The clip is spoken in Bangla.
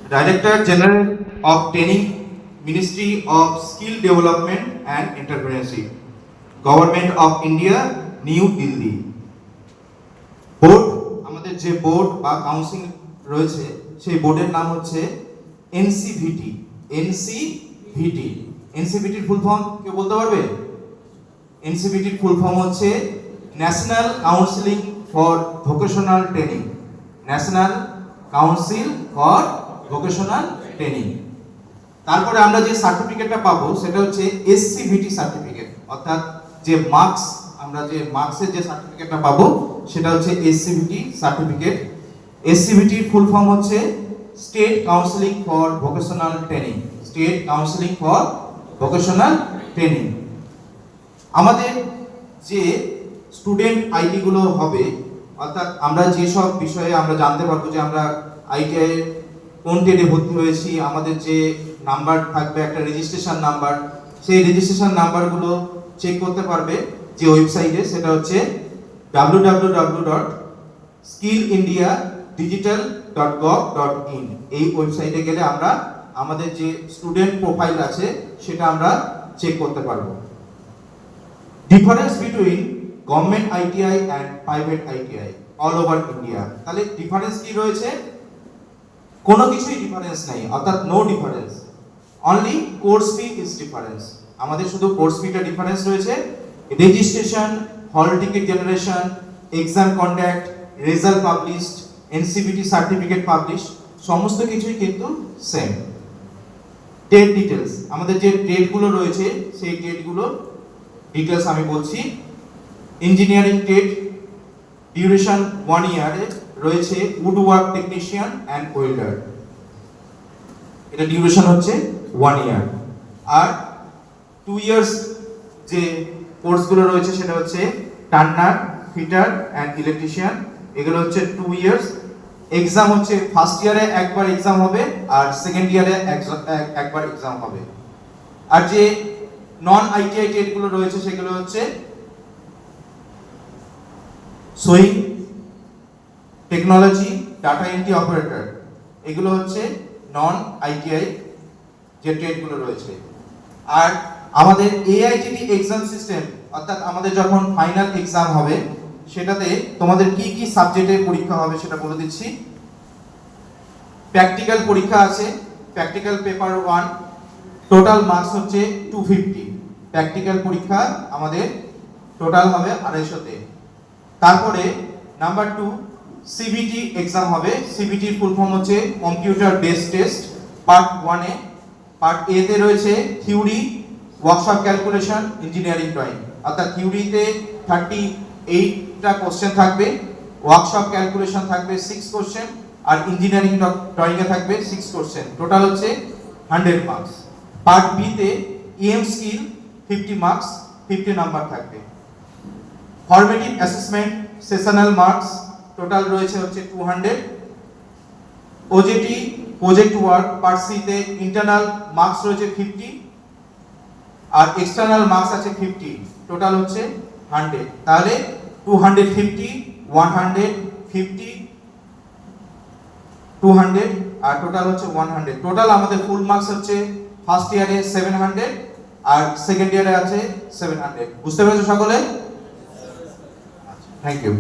Director General of Training, Ministry of Skill Development and Entrepreneurship, Government of India, New Delhi. Board, আমাদের যে বোর্ড বা কাউন্সিল রয়েছে সেই বোর্ডের নাম হচ্ছে এনসিভিটি। এনসিভিটি এনসিভিটির ফুল ফর্ম কেউ বলতে পারবে? এনসিভিটির ফুল ফর্ম হচ্ছে national counselling for vocational training. National council for vocational training. তারপরে আমরা যে সার্টিফিকেটটা পাবো সেটা হচ্ছে এসসিভিটি সার্টিফিকেট, অর্থাৎ যে মার্কস, আমরা যে মার্কসের যে সার্টিফিকেটটা পাবো সেটা হচ্ছে এসসিভিটি সার্টিফিকেট। এসসিভিটির ফুল ফর্ম হচ্ছে state counselling for vocational training. State counselling for vocational training. আমাদের যে স্টুডেন্ট আইডি গুলো হবে, অর্থাৎ আমরা যেসব বিষয়ে আমরা জানতে পারবো যে আমরা আইটিআই কোন ট্রেডে ভর্তি হয়েছি, আমাদের যে নাম্বার থাকবে একটা রেজিস্ট্রেশন নাম্বার, সেই রেজিস্ট্রেশন নাম্বারগুলো চেক করতে পারবে যে ওয়েবসাইটে, সেটা হচ্ছে www.skillindiadigital.gov.in। এই ওয়েবসাইটে গেলে আমরা আমাদের যে স্টুডেন্ট প্রোফাইল আছে সেটা আমরা চেক করতে পারবো। Difference between government ITI and private ITI all over India. তাহলে ডিফারেন্স কি রয়েছে? কোনো কিছুই ডিফারেন্স নাই, অর্থাৎ no difference, only course fee is difference. আমাদের শুধু কোর্স ফিটা ডিফারেন্স রয়েছে। Registration, hall ticket generation, exam conduct, result published, NCVT certificate publish, সমস্ত কিছুই কিন্তু সেম। ডেট ডিটেলস, আমাদের যে ডেটগুলো রয়েছে সেই ডেটগুলো ডিটেলস আমি বলছি। ইঞ্জিনিয়ারিং ট্রেড ডিউরেশন 1 ইয়ারে রয়েছে wood work technician and welder, এটা ডিউরেশন হচ্ছে 1 ইয়ার। আর 2 ইয়ার্স যে কোর্সগুলো রয়েছে সেটা হচ্ছে টার্নার, ফিটার অ্যান্ড ইলেকট্রিশিয়ান, এগুলো হচ্ছে 2 ইয়ার্স। এক্সাম হচ্ছে ফার্স্ট ইয়ারে একবার এক্সাম হবে আর সেকেন্ড ইয়ারে একবার এক্সাম হবে। আর যে নন আইটিআই ট্রেডগুলো রয়েছে সেগুলো হচ্ছে sewing, technology, data entry operator, এগুলো হচ্ছে নন আইটিআই যে ট্রেডগুলো রয়েছে। আর আমাদের এআইটিটি এক্সাম সিস্টেম, অর্থাৎ আমাদের যখন ফাইনাল এক্সাম হবে সেটাতে তোমাদের কি কি সাবজেক্টের পরীক্ষা হবে সেটা বলে দিচ্ছি। প্র্যাকটিক্যাল পরীক্ষা আছে, প্র্যাকটিক্যাল পেপার 1, টোটাল মার্কস হচ্ছে 250। প্র্যাকটিক্যাল পরীক্ষা আমাদের টোটাল হবে 250-তে। তারপরে নাম্বার 2 সিবিটি এক্সাম হবে। সিবিটির ফুল ফর্ম হচ্ছে কম্পিউটার বেসড টেস্ট। পার্ট 1-এ, পার্ট এ তে রয়েছে theory, workshop calculation, engineering drawing, অর্থাৎ থিওরিতে 38টা কোশ্চেন থাকবে, ওয়ার্কশপ ক্যালকুলেশন থাকবে 6 কোশ্চেন, আর ইঞ্জিনিয়ারিং ড্রয়িং এ থাকবে 6 কোশ্চেন, টোটাল হচ্ছে 100 মার্কস। পার্ট বি তে ইএম স্কিল 50 মার্কস, 50 নাম্বার থাকবে। Formative assessment sessional marks total রয়েছে হচ্ছে 200। OJT project work part C তে ইন্টারনাল মার্কস রয়েছে 50 আর এক্সটার্নাল মার্কস আছে 50, টোটাল হচ্ছে 100। তাহলে 250, 150, 200 আর টোটাল হচ্ছে 100। টোটাল আমাদের ফুল মার্কস হচ্ছে ফার্স্ট ইয়ারে 700 আর সেকেন্ড ইয়ারে আছে 700। বুঝতে পেরেছো সকলে? Thank you.